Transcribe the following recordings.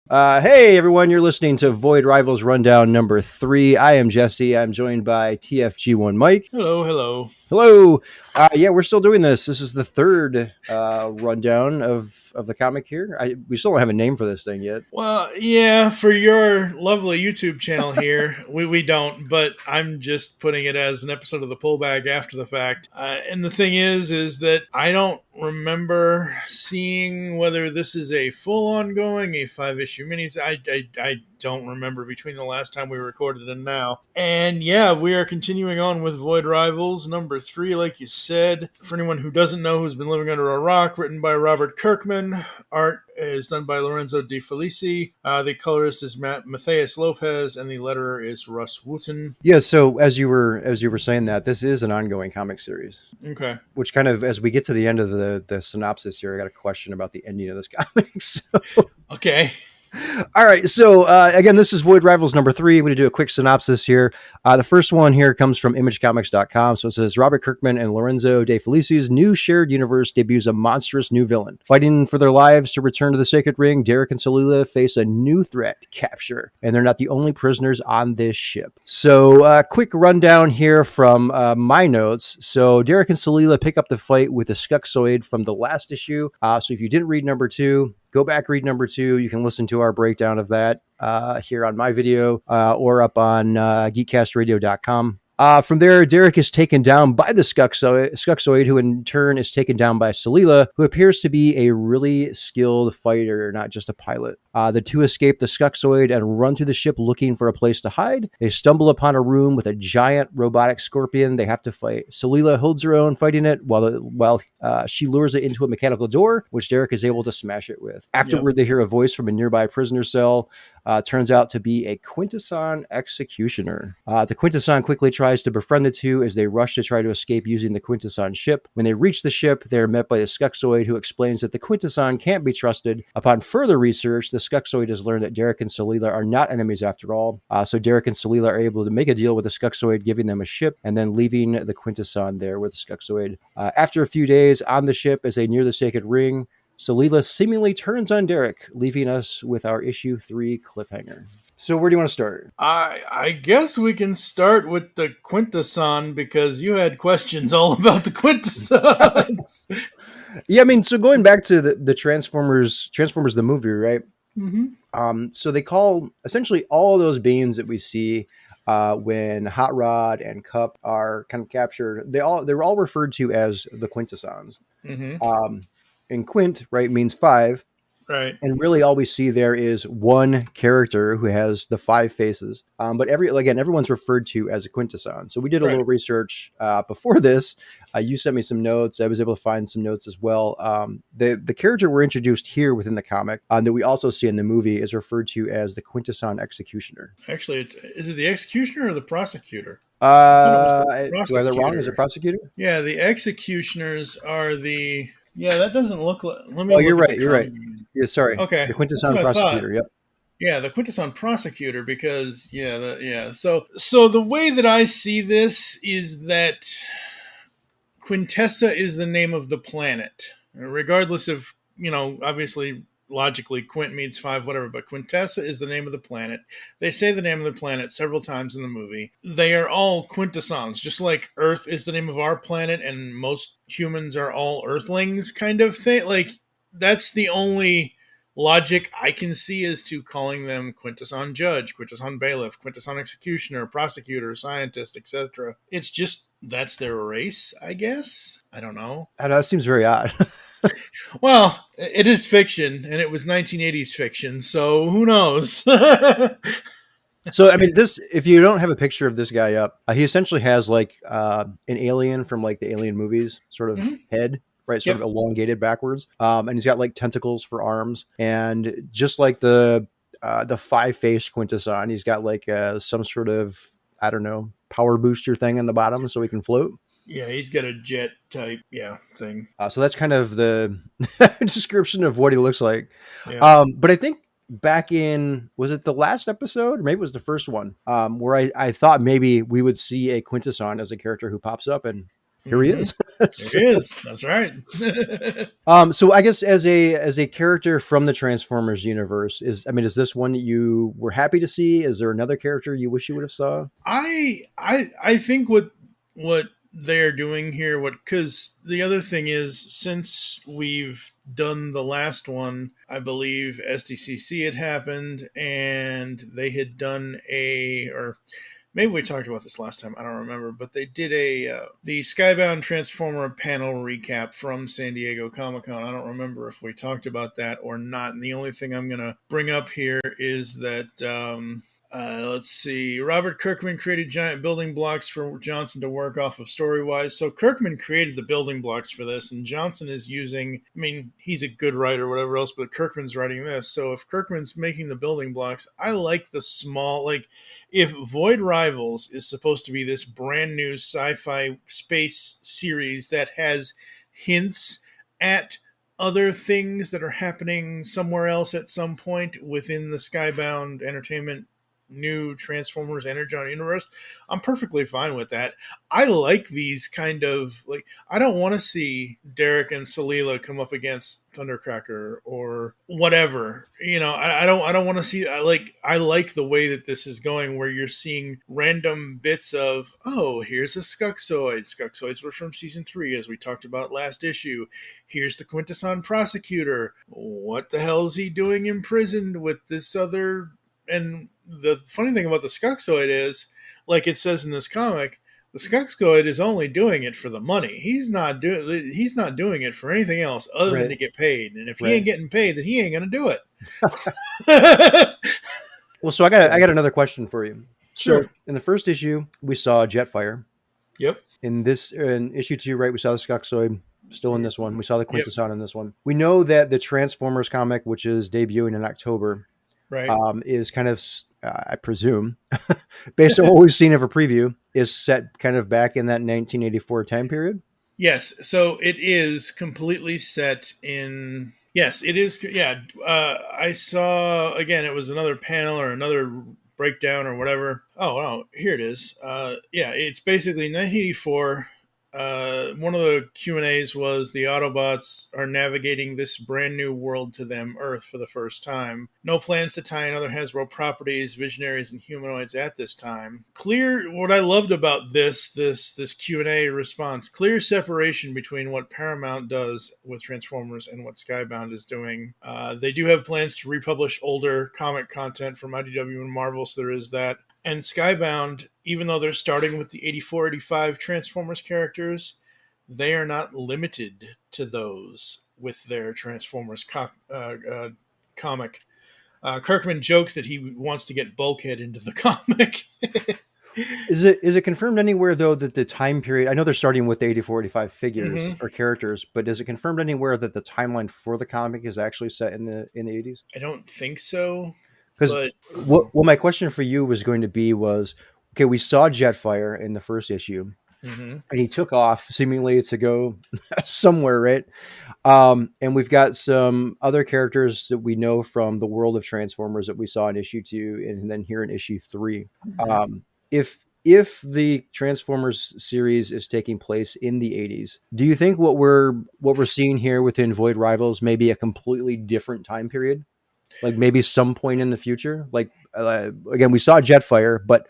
Hey everyone, you're listening to Void Rivals Rundown number 3. I am Jesse. I'm joined by TFG1 Mike. Hello, hello. Hello. Yeah, we're still doing this. This is the third rundown of the comic here. We still don't have a name for this thing yet. Well, yeah, for your lovely YouTube channel here, we don't, but I'm just putting it as an episode of the Pullbag after the fact. And the thing is that I don't remember seeing whether this is a full ongoing, a 5-issue minis. I don't remember between the last time we recorded and now. And yeah, we are continuing on with Void Rivals number 3, like you said. For anyone who doesn't know, who's been living under a rock, written by Robert Kirkman. Art is done by Lorenzo De Felici. The colorist is Matthias Lopez, and the letterer is Russ Wooten. Yeah. So as you were saying that, this is an ongoing comic series. Okay. Which kind of, as we get to the end of the synopsis here, I got a question about the ending of this comic. So. Okay. All right. So, again, this is Void Rivals number 3. I'm going to do a quick synopsis here. The first one here comes from imagecomics.com. So it says Robert Kirkman and Lorenzo De Felici's new shared universe debuts a monstrous new villain. Fighting for their lives to return to the Sacred Ring, Darak and Solila face a new threat, capture. And they're not the only prisoners on this ship. So, quick rundown here from my notes. So, Darak and Solila pick up the fight with the Skuxoid from the last issue. So if you didn't read number 2, go back, read number 2. You can listen to our breakdown of that here on my video or up on geekcastradio.com. From there, Darak is taken down by the Skuxoid, who in turn is taken down by Solila, who appears to be a really skilled fighter, not just a pilot. The two escape the Skuxoid and run through the ship looking for a place to hide. They stumble upon a room with a giant robotic scorpion they have to fight. Solila holds her own fighting it while she lures it into a mechanical door, which Darak is able to smash it with. Afterward, They hear a voice from a nearby prisoner cell. Turns out to be a Quintesson executioner. The Quintesson quickly tries to befriend the two as they rush to try to escape using the Quintesson ship. When they reach the ship, they are met by the Skuxoid, who explains that the Quintesson can't be trusted. Upon further research, the Skuxoid has learned that Darak and Solila are not enemies after all. So Darak and Solila are able to make a deal with the Skuxoid, giving them a ship, and then leaving the Quintesson there with the Skuxoid. After a few days on the ship, as they near the Sacred Ring, Solila seemingly turns on Darak, leaving us with our issue 3 cliffhanger. So where do you want to start? I guess we can start with the Quintesson because you had questions all about the Quintessons. Yeah, I mean, so going back to the Transformers the movie, right? Mm-hmm. So they call essentially all of those beings that we see when Hot Rod and Cup are kind of captured. They're all referred to as the Quintessons. Mm-hmm. And Quint, right, means 5. Right. And really all we see there is one character who has the 5 faces. But everyone's referred to as a Quintesson. So we did a little research before this. You sent me some notes. I was able to find some notes as well. The character we're introduced here within the comic that we also see in the movie is referred to as the Quintesson executioner. Actually, is it the executioner or the prosecutor? Do I have that wrong? Is it prosecutor? Yeah, the executioners are the... Yeah, that doesn't look like... Let me. Oh, you're right. You're right. Yeah, sorry. Okay, the Quintesson prosecutor. Yep. Yeah, the Quintesson prosecutor, because So the way that I see this is that Quintessa is the name of the planet, regardless of, obviously logically Quint means 5, whatever, but Quintessa is the name of the planet. They say the name of the planet several times in the movie. They are all Quintessons, just like Earth is the name of our planet and most humans are all Earthlings kind of thing. Like, that's the only logic I can see as to calling them Quintesson judge, Quintesson bailiff, Quintesson executioner, prosecutor, scientist, etc. It's just that's their race, I guess. I don't know. I know, it seems very odd. Well, it is fiction, and it was 1980s fiction, so who knows? So, I mean, if you don't have a picture of this guy up, he essentially has like an alien from like the Alien movies sort of head, right? Sort of elongated backwards. And he's got like tentacles for arms. And just like the 5-faced Quintesson, he's got like some sort of, I don't know, power booster thing on the bottom so he can float. Yeah, he's got a jet type, thing. So that's kind of the description of what he looks like. Yeah. But I think back in, was it the last episode? Maybe it was the first one, where I thought maybe we would see a Quintesson as a character who pops up and here he Mm-hmm. is. There So, he is. That's right. so I guess as a character from the Transformers universe, is this one that you were happy to see? Is there another character you wish you would have saw? I think what they're doing here, what because the other thing is, since we've done the last one, I believe SDCC had happened, and they had done or maybe we talked about this last time. I don't remember, but they did the Skybound Transformer panel recap from San Diego Comic Con. I don't remember if we talked about that or not. And the only thing I'm gonna bring up here is that. Let's see. Robert Kirkman created giant building blocks for Johnson to work off of story-wise. So Kirkman created the building blocks for this, and Johnson is using. I mean, he's a good writer, or whatever else, but Kirkman's writing this. So if Kirkman's making the building blocks, I like the small. Like, if Void Rivals is supposed to be this brand new sci-fi space series that has hints at other things that are happening somewhere else at some point within the Skybound Entertainment new Transformers Energon universe, I'm perfectly fine with that. I like these kind of like I don't want to see Darak and Solila come up against Thundercracker or whatever. I don't want to see I like the way that this is going where you're seeing random bits of here's a Skuxoid. Skuxoids were from season 3 as we talked about last issue. Here's the Quintesson prosecutor. What the hell is he doing imprisoned with this other and the funny thing about the Skuxoid is, like it says in this comic, the Skuxoid is only doing it for the money. He's not doing it for anything else other than Right. to get paid. And if he Right. ain't getting paid, then he ain't gonna do it. Well, so I got another question for you. So Sure. in the first issue, we saw Jetfire. Yep. In issue 2, right, we saw the Skuxoid. Still in this one, we saw the Yep. Quintesson in this one. We know that the Transformers comic, which is debuting in October, Right. is kind of, I presume, based on what we've seen of a preview, is set kind of back in that 1984 time period. Yes. So it is completely set in. Yes, it is. Yeah. I saw again. It was another panel or another breakdown or whatever. Oh no, here it is. Yeah, it's basically 1984. One of the Q&As was the Autobots are navigating this brand new world to them, Earth, for the first time. No plans to tie in other Hasbro properties, visionaries, and humanoids at this time. Clear. What I loved about this Q&A response: clear separation between what Paramount does with Transformers and what Skybound is doing. They do have plans to republish older comic content from IDW and Marvel, so there is that. And Skybound, even though they're starting with the 84-85 Transformers characters, they are not limited to those with their Transformers comic. Kirkman jokes that he wants to get Bulkhead into the comic. Is it confirmed anywhere though that the time period? I know they're starting with the 84-85 figures Mm-hmm. or characters, but is it confirmed anywhere that the timeline for the comic is actually set in the 80s? I don't think so, Because but what my question for you was going to be was, okay, we saw Jetfire in the first issue, mm-hmm. and he took off seemingly to go somewhere, right? And we've got some other characters that we know from the world of Transformers that we saw in issue 2, and then here in issue 3. If the Transformers series is taking place in the 80s, do you think what we're seeing here within Void Rivals may be a completely different time period? Like maybe some point in the future? Like again, we saw Jetfire, but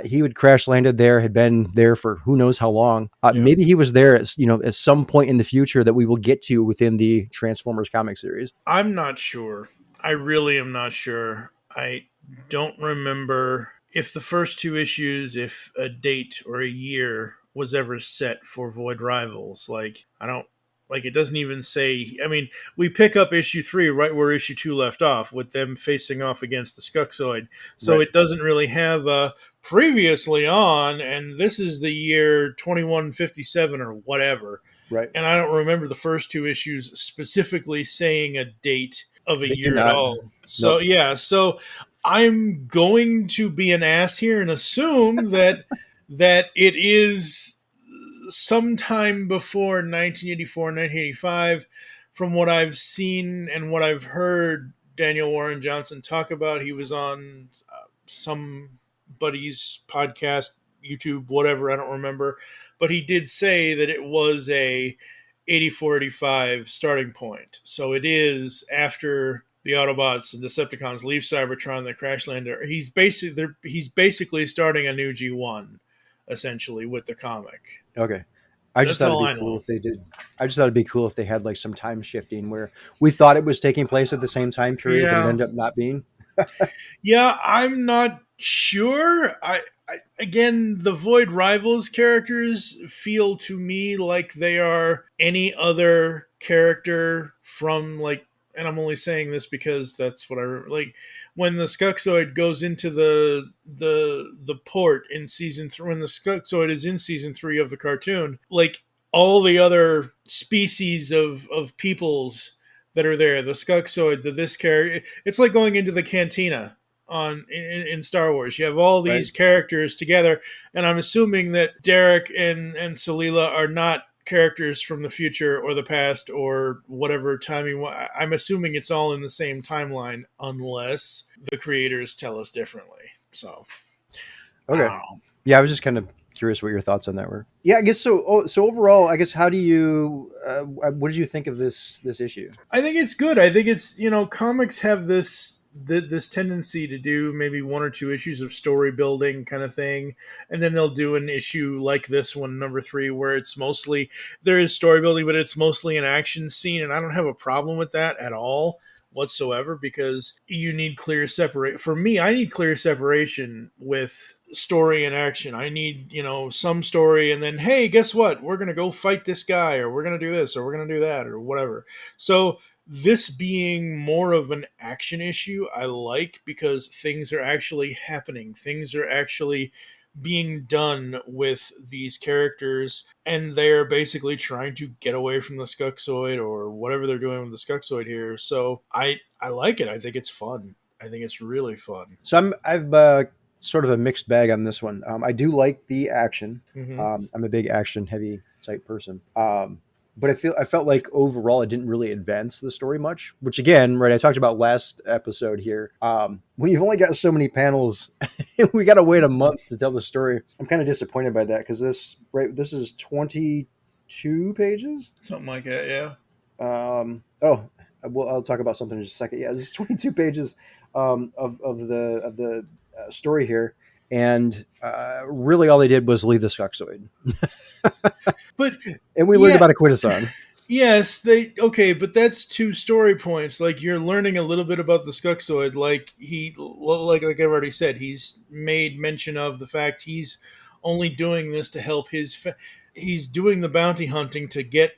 he would crash landed there, had been there for who knows how long. Yeah. Maybe he was there at some point in the future that we will get to within the Transformers comic series. I'm not sure. I really am not sure. I don't remember if the first 2 issues, if a date or a year was ever set for Void Rivals. Like, I don't, like, it doesn't even say. I mean, we pick up issue 3 right where issue 2 left off with them facing off against the Skuxoid. So Right. it doesn't really have previously on, and this is the year 2157 or whatever. Right. And I don't remember the first 2 issues specifically saying a date of a They did year at not. all. So Nope. yeah, so I'm going to be an ass here and assume that it is sometime before 1984, 1985. From what I've seen and what I've heard Daniel Warren Johnson talk about, he was on somebody's podcast YouTube, whatever, I don't remember. But he did say that it was a 8485 starting point. So it is after the Autobots and Decepticons leave Cybertron, the crash lander. He's basically starting a new G1, essentially, with the comic. Okay. I just That's thought it'd all be I cool know. if they did. I just thought it'd be cool if they had like some time shifting where we thought it was taking place at the same time period, but it Yeah. ended up not being. Yeah, I'm not sure. Again, the Void Rivals characters feel to me like they are any other character from like, and I'm only saying this because that's what I like. When the Skuxoid goes into the port in season 3, when the Skuxoid is in season 3 of the cartoon, like all the other species of peoples that are there, the Skuxoid, the this character, it's like going into the cantina in Star Wars. You have all Right. these characters together, and I'm assuming that Darak and Solila are not characters from the future or the past or whatever timing. I'm assuming it's all in the same timeline, unless the creators tell us differently. So I Okay. don't know. Yeah, I was just kind of curious what your thoughts on that were. Yeah, I guess so. So overall, I guess how do you? What did you think of this issue? I think it's good. I think it's, comics have this tendency to do maybe one or two issues of story building kind of thing, and then they'll do an issue like this one, number 3, where it's mostly there is story building, but it's mostly an action scene, and I don't have a problem with that at all whatsoever, because you need clear separate. For me, I need clear separation with story and action. I need, some story, and then, hey, guess what, we're gonna go fight this guy, or we're gonna do this, or we're gonna do that, or whatever. So this being more of an action issue, I like, because things are actually happening, things are actually being done with these characters, and they're basically trying to get away from the Skuxoid or whatever they're doing with the Skuxoid here. So I like it. I think it's fun. I think it's really fun. So I've sort of a mixed bag on this one. I do like the action. Mm-hmm. I'm a big action heavy type person. But I felt like overall it didn't really advance the story much. Which again, right? I talked about last episode here. When you've only got so many panels, we got to wait a month to tell the story. I'm kind of disappointed by that because this is 22 pages. Something like that, yeah. Oh, I'll talk about something in just a second. Yeah, this is 22 pages of the story here, and really all they did was leave the Skuxoid, But and we learned yeah, about a Quintesson. yes, they okay, but that's 2 story points. Like, you're learning a little bit about the Skuxoid. Like, like I've already said, he's made mention of the fact he's only doing this to help he's doing the bounty hunting to get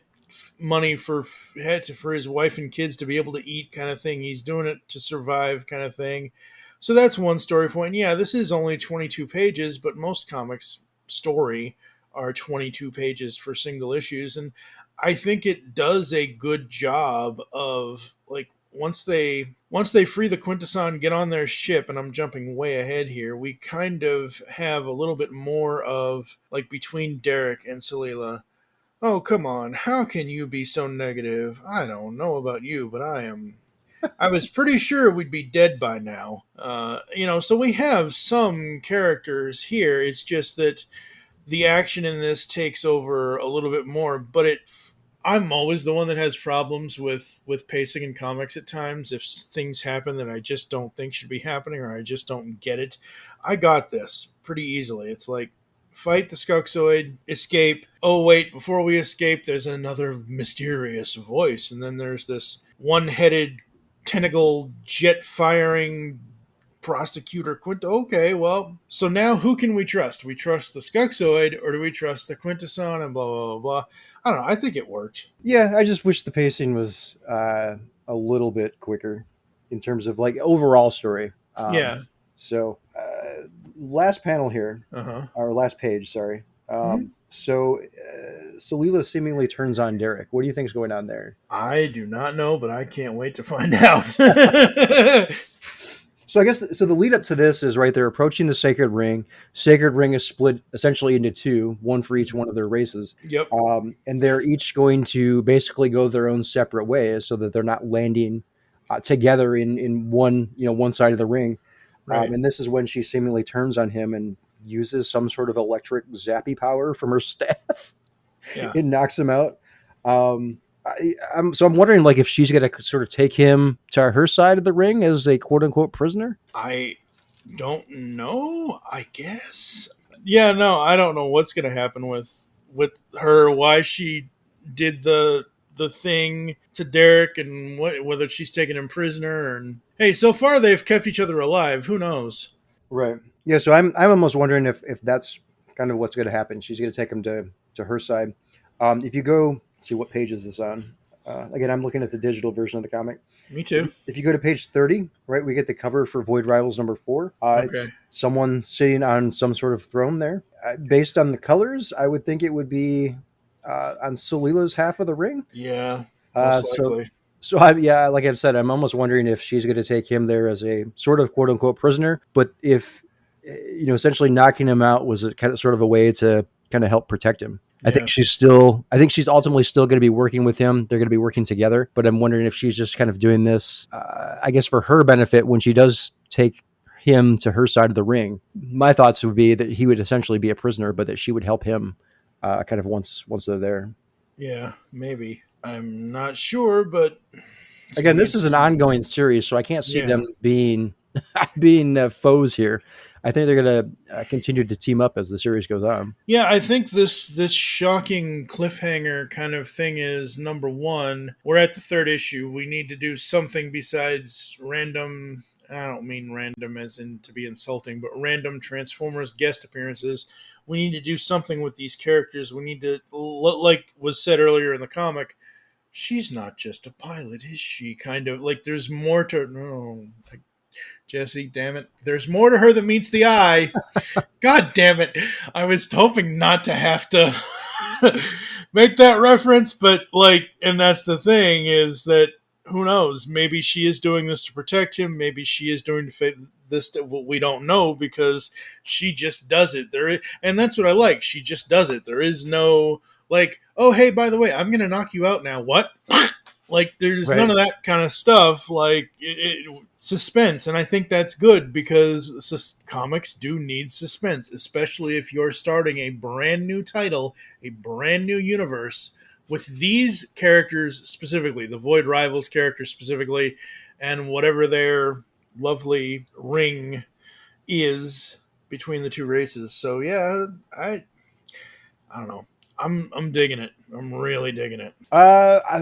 money for his wife and kids to be able to eat, kind of thing. He's doing it to survive, kind of thing. So that's one story point. Yeah, this is only 22 pages, but most comics story are 22 pages for single issues, and I think it does a good job of, like, once they free the Quintesson, get on their ship, and I'm jumping way ahead here, we kind of have a little bit more of, like, between Derek and Solila. Oh, come on, how can you be so negative? I don't know about you, but I was pretty sure we'd be dead by now. So we have some characters here. It's just that the action in this takes over a little bit more, but I'm always the one that has problems with pacing in comics at times. If things happen that I just don't think should be happening, or I just don't get it, I got this pretty easily. It's like, fight the Skuxoid, escape. Oh wait, before we escape, there's another mysterious voice, and then there's this one-headed tentacle jet firing prosecutor Quinto. Okay, well, so now who can we trust? Do we trust the Skuxoid, or do we trust the Quintesson, and blah blah blah blah? I don't know. I think it worked. Yeah, I just wish the pacing was a little bit quicker in terms of like overall story. Yeah. Last panel here, Uh huh. or last page, sorry. So Solila seemingly turns on Derek. What do you think is going on there? I do not know, but I can't wait to find out. So I guess so. The lead up to this is right. They're approaching the Sacred Ring. Sacred Ring is split essentially into two, one for each one of their races, Yep. and they're each going to basically go their own separate ways, so that they're not landing together in one one side of the ring. Right. And this is when she seemingly turns on him and uses some sort of electric zappy power from her staff. Yeah. It knocks him out. I'm wondering, like, if she's going to sort of take him to her side of the ring as a quote unquote prisoner. I don't know. I guess. Yeah. No, I don't know what's going to happen with her. Why she did the thing to Derek, and whether she's taking him prisoner. And hey, so far they've kept each other alive. Who knows? Right. Yeah. So I'm almost wondering if that's kind of what's going to happen. She's going to take him to her side. If you go see what page is this on. Again, I'm looking at the digital version of the comic. Me too. If you go to page 30, right, we get the cover for Void Rivals number 4. Okay. It's someone sitting on some sort of throne there. Based on the colors, I would think it would be on Solila's half of the ring. Yeah, most likely. So like I've said, I'm almost wondering if she's going to take him there as a sort of quote unquote prisoner. But if, essentially knocking him out was kind of sort of a way to kind of help protect him. I think she's ultimately still going to be working with him. They're going to be working together, but I'm wondering if she's just kind of doing this, I guess, for her benefit when she does take him to her side of the ring. My thoughts would be that he would essentially be a prisoner, but that she would help him kind of once they're there. Yeah, maybe. I'm not sure, but again, this is an ongoing series, so I can't see them being foes here. I think they're going to continue to team up as the series goes on. Yeah, I think this shocking cliffhanger kind of thing is, number one, we're at the 3rd issue. We need to do something besides random, I don't mean random as in to be insulting, but random Transformers guest appearances. We need to do something with these characters. We need to, like was said earlier in the comic, she's not just a pilot, is she? Kind of like there's more to... No, Jesse, damn it. There's more to her than meets the eye. God damn it. I was hoping not to have to make that reference, but and that's the thing, is that who knows? Maybe she is doing this to protect him. Maybe she is doing this to, well, we don't know, because she just does it. And that's what I like. She just does it. There is no oh, hey, by the way, I'm going to knock you out now. What? There's none of that kind of stuff. Suspense, and I think that's good, because comics do need suspense, especially if you're starting a brand new title, a brand new universe, with these characters specifically, the Void Rivals characters specifically, and whatever their lovely ring is between the two races. So yeah, I don't know. I'm digging it. I'm really digging it.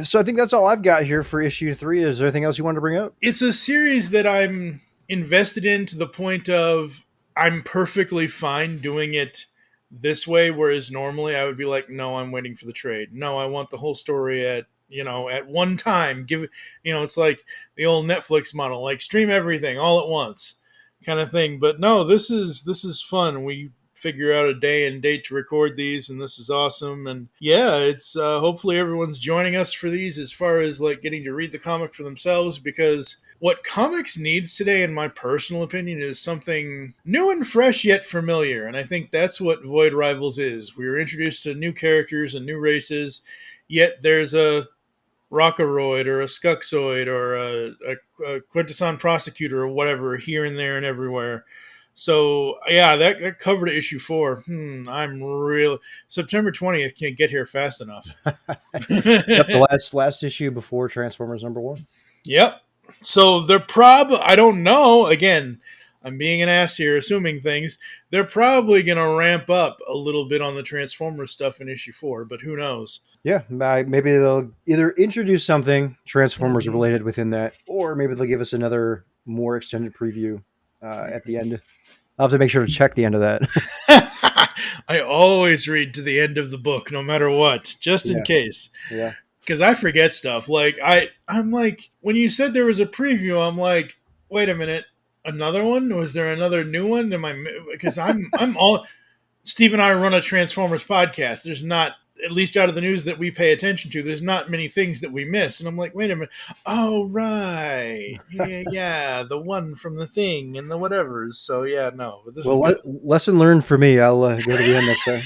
So I think that's all I've got here for issue 3. Is there anything else you wanted to bring up? It's a series that I'm invested in to the point of I'm perfectly fine doing it this way, whereas normally I would be like, no, I'm waiting for the trade. No, I want the whole story at one time. Give it, it's like the old Netflix model, stream everything all at once kind of thing. But no, this is fun. We figure out a day and date to record these, and this is awesome. And yeah, it's hopefully everyone's joining us for these, as far as getting to read the comic for themselves, because what comics needs today, in my personal opinion, is something new and fresh yet familiar. And I think that's what Void Rivals is. We were introduced to new characters and new races, yet there's a Rockaroid or a Skuxoid or a Quintesson Prosecutor or whatever here and there and everywhere. So yeah, that covered issue 4. I'm real September 20th can't get here fast enough. Yep, the last issue before Transformers number 1. Yep. So they're I don't know. Again, I'm being an ass here, assuming things. They're probably going to ramp up a little bit on the Transformers stuff in issue 4, but who knows? Yeah, maybe they'll either introduce something Transformers related within that, or maybe they'll give us another more extended preview at the end. I'll have to make sure to check the end of that. I always read to the end of the book, no matter what, just in case. Yeah. Because I forget stuff. I'm like, when you said there was a preview, I'm like, wait a minute, another one? Was there another new one? Because I'm all... Steve and I run a Transformers podcast. There's not, at least out of the news that we pay attention to, there's not many things that we miss. And I'm like, wait a minute. Oh, right. Yeah, the one from the thing and the whatevers. So, yeah, no. But this lesson learned for me. I'll go to the end next time.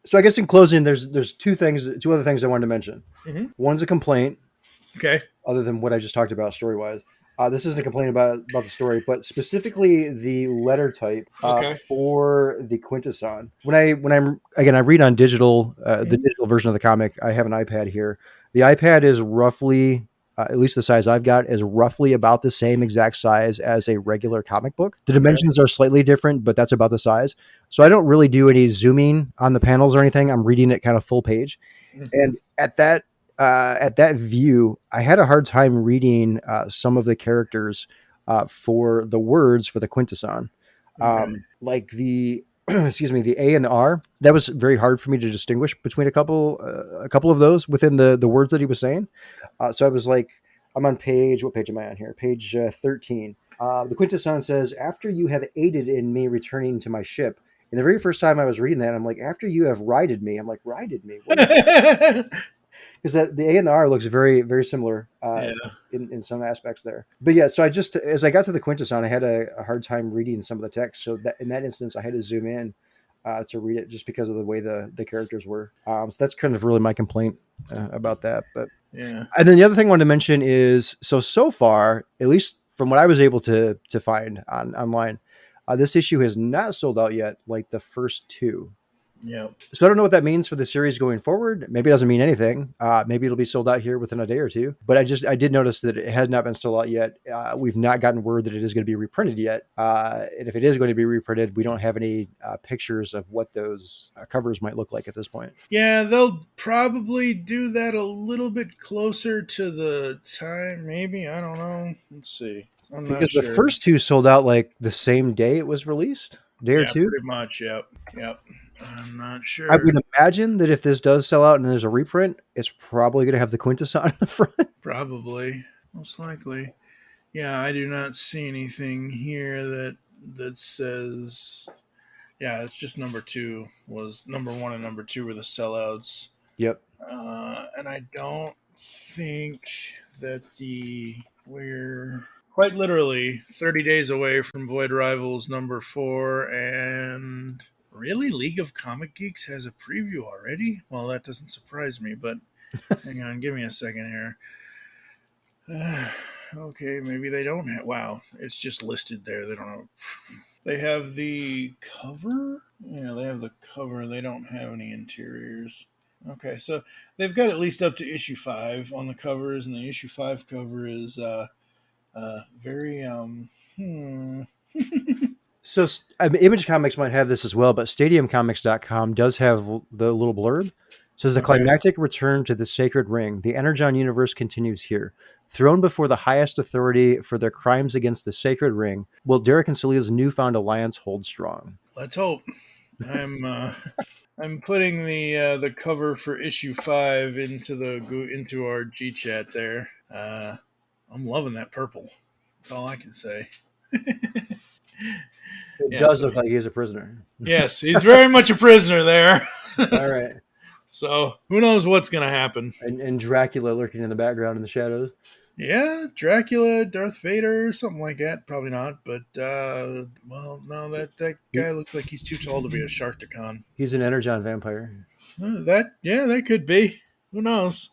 So I guess in closing, there's two other things I wanted to mention. Mm-hmm. One's a complaint. Okay. Other than what I just talked about story-wise. This isn't a complaint about the story, but specifically the letter type Okay. for the Quintesson. I read on digital, the digital version of the comic. I have an iPad here. The iPad is roughly, at least the size I've got, is roughly about the same exact size as a regular comic book. The Okay. dimensions are slightly different, but that's about the size. So I don't really do any zooming on the panels or anything. I'm reading it kind of full page. Mhm. And at that view, I had a hard time reading some of the characters for the words for the Quintesson, Okay. like the excuse me, the A and the R. That was very hard for me to distinguish between a couple of those within the words that he was saying. So I was like, I'm on page. What page am I on here? Page 13. The Quintesson says, "After you have aided in me returning to my ship." And the very first time I was reading that, I'm like, "After you have righted me," I'm like, "Righted me? What is?" Because the A and the R looks very very similar Yeah. in some aspects there. But yeah, so I just as I got to the Quintesson, I had a hard time reading some of the text. So that in that instance, I had to zoom in to read it just because of the way the characters were. So that's kind of really my complaint about that. But Yeah. and then the other thing I wanted to mention is so far, at least from what I was able to find online, this issue has not sold out yet, like the first two. Yeah. So I don't know what that means for the series going forward. Maybe it doesn't mean anything. Maybe it'll be sold out here within a day or two. But I did notice that it has not been sold out yet. We've not gotten word that it is going to be reprinted yet. And if it is going to be reprinted, we don't have any pictures of what those covers might look like at this point. Yeah, they'll probably do that a little bit closer to the time, maybe. I don't know. Let's see. I'm not Because the sure. first two sold out like the same day it was released, day or Yeah, two. pretty much. Yep. Yep. I'm not I sure. would imagine that if this does sell out and there's a reprint, it's probably going to have the Quintesson on the front. Probably. Most likely. Yeah, I do not see anything here that says. Yeah, it's just number two was number one and number two were the sellouts. Yep. And I don't think that we're quite literally 30 days away from Void Rivals number 4, and really League of Comic Geeks has a preview already. Well, that doesn't surprise me, but hang on, give me a second here. Okay, maybe they don't have. Wow, it's just listed there. They don't know. They have the cover. Yeah, they have the cover. They don't have any interiors. Okay, so they've got at least up to issue 5 on the covers, and the issue 5 cover is very So Image Comics might have this as well, but StadiumComics.com does have the little blurb. It says the Okay. climactic return to the sacred ring. The Energon universe continues here. Thrown before the highest authority for their crimes against the sacred ring, will Darak and Solila's newfound alliance hold strong? Let's hope. I'm I'm putting the cover for issue 5 into our G chat there. I'm loving that purple. That's all I can say. It Yeah, does so look like he's a prisoner. yes, he's very much a prisoner there. All right. So who knows what's going to happen? And Dracula lurking in the background in the shadows. Yeah, Dracula, Darth Vader, something like that. Probably not, but well, no, that guy looks like he's too tall to be a Sharkticon. He's an Energon vampire. That could be. Who knows?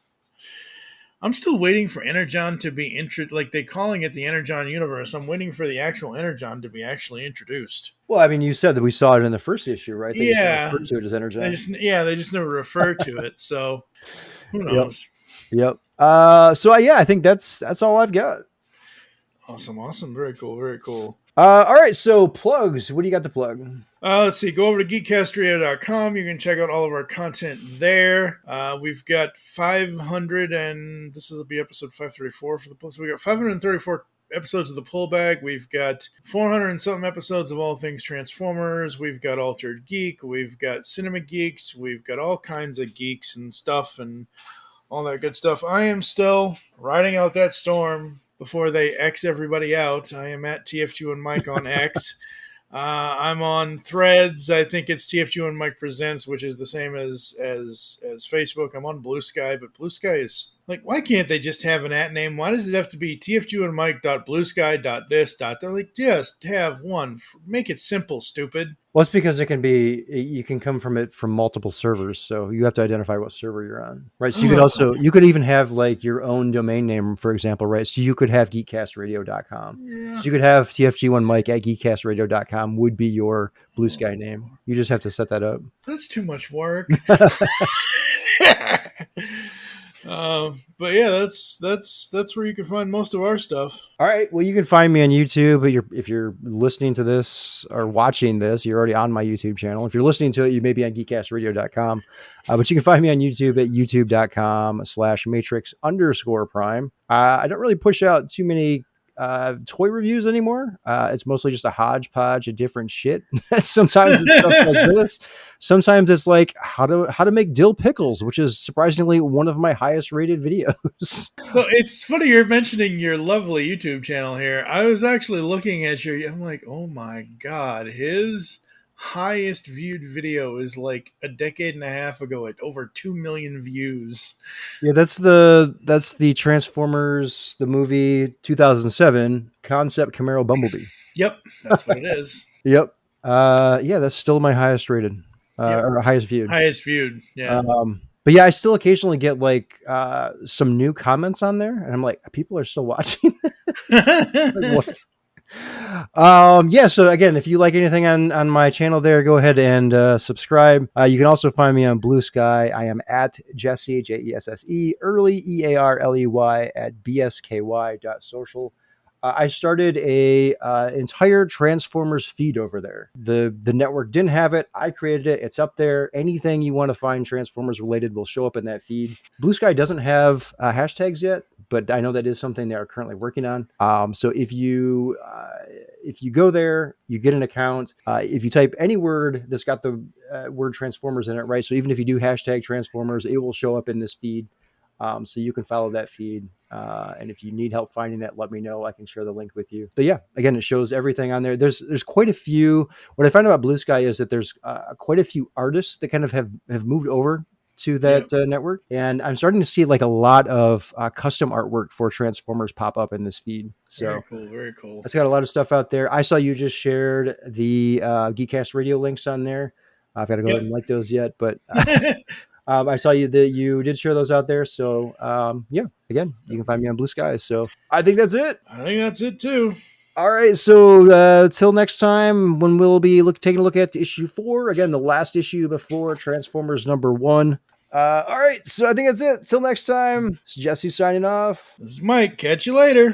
I'm still waiting for Energon to be like they calling it the Energon universe. I'm waiting for the actual Energon to be actually introduced. Well, I mean, you said that we saw it in the first issue, right? They just Yeah, referred to it as Energon. they just never refer to it. So who Yep. knows? Yep. Yeah, I think that's all I've got. Awesome, very cool, very cool. All right, so plugs. What do you got to plug? Let's see. Go over to geekcastria.com. You can check out all of our content there. We've got 500, and this will be episode 534 for the post. So we got 534 episodes of the Pull Bag. We've got 400 and something episodes of all things Transformers. We've got Altered Geek. We've got Cinema Geeks. We've got all kinds of geeks and stuff and all that good stuff. I am still riding out that storm before they X everybody out. I am at TF2 and Mike on X. I'm on Threads. I think it's TF2 and Mike Presents, which is the same as Facebook. I'm on Blue Sky, but Blue Sky is Like, why can't they just have an at name? Why does it have to be tfgandmike.bluesky.this. They're like, just have one. Make it simple, stupid. Well, it's because you can come from it from multiple servers, so you have to identify what server you're on, right? So you could even have like your own domain name, for example, right? So you could have geekcastradio.com. Yeah. So you could have TFG1Mike at geekcastradio.com would be your Blue Sky name. You just have to set that up. That's too much work. But yeah, that's where you can find most of our stuff. All right. Well, you can find me on YouTube. But if you're listening to this or watching this, you're already on my YouTube channel. If you're listening to it, you may be on geekcastradio.com. But you can find me on YouTube at youtube.com/matrix_prime. I don't really push out too many toy reviews anymore. It's mostly just a hodgepodge of different shit. Sometimes it's stuff like this. Sometimes it's like how to make dill pickles, which is surprisingly one of my highest rated videos. So it's funny you're mentioning your lovely YouTube channel here. I was actually looking at I'm like, oh my god, his highest viewed video is like a decade and a half ago at over 2 million views. Yeah, that's the Transformers, the movie 2007 concept Camaro Bumblebee. Yep, that's what it is. Yep. Yeah, that's still my highest rated or highest viewed. Highest viewed. Yeah. But yeah, I still occasionally get like some new comments on there, and I'm like, people are still watching. Like, what? Yeah, so again, if you like anything on my channel there, go ahead and subscribe. You can also find me on Blue Sky. I am at Jesse, Jesse, Early, EARLEY at bsky.social. I started a entire Transformers feed over there. The network didn't have it. I created it. It's up there. Anything you want to find Transformers related will show up in that feed. Blue Sky doesn't have hashtags yet, but I know that is something they are currently working on. So if you go there, you get an account. If you type any word that's got the word Transformers in it, right? So even if you do hashtag Transformers, it will show up in this feed. So you can follow that feed. And if you need help finding it, let me know. I can share the link with you. But yeah, again, it shows everything on there. There's quite a few. What I find about Blue Sky is that there's quite a few artists that kind of have moved over to that network. And I'm starting to see like a lot of custom artwork for Transformers pop up in this feed. So very cool. It's got a lot of stuff out there. I saw you just shared the Geekcast Radio links on there. I've got to go ahead and like those yet, but I saw you did share those out there. So yeah, again, you can find me on Blue Sky. So I think that's it. I think that's it too. All right. So till next time, when we'll be taking a look at issue 4, again, the last issue before Transformers #1. All right. So I think that's it. Till next time, it's Jesse signing off. This is Mike. Catch you later.